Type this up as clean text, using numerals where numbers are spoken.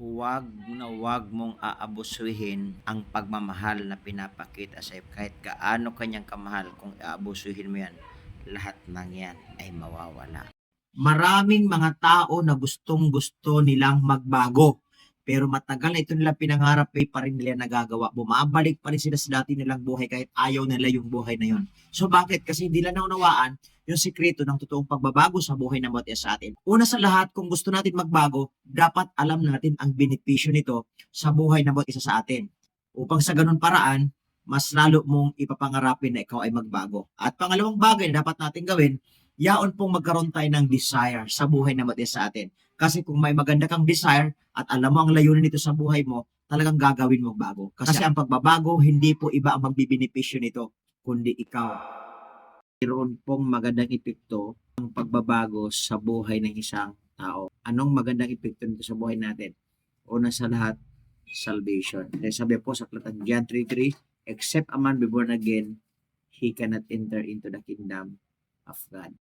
Huwag mong aabusuhin ang pagmamahal na pinapakita sa'yo kahit gaano kanyang kamahal. Kung aabusuhin mo yan, lahat ng yan ay mawawala. Maraming mga tao na gustong-gusto nilang magbago. Pero matagal na ito nilang pinangarap, pa rin nila nagagawa. Bumabalik pa rin sila sa dati nilang buhay kahit ayaw nila yung buhay na yun. So bakit? Kasi hindi nila naunawaan yung sikreto ng totoong pagbabago sa buhay ng bawat isa sa atin. Una sa lahat, kung gusto natin magbago, dapat alam natin ang benepisyo nito sa buhay ng bawat isa sa atin. Upang sa ganun paraan, mas lalo mong ipapangarapin na ikaw ay magbago. At pangalawang bagay na dapat natin gawin, yaon pong magkaroon tayo ng desire sa buhay ng bawat isa sa atin. Kasi kung may maganda kang desire at alam mo ang layunin nito sa buhay mo, talagang gagawin mo bago. Kasi ang pagbabago, hindi po iba ang magbibenepisyo nito, kundi ikaw. Mayroon pong magandang epekto ang pagbabago sa buhay ng isang tao. Anong magandang epekto nito sa buhay natin? Una sa lahat, salvation. Dahil sabi po sa Aklat ng John 3:3, except a man be born again, he cannot enter into the kingdom of God.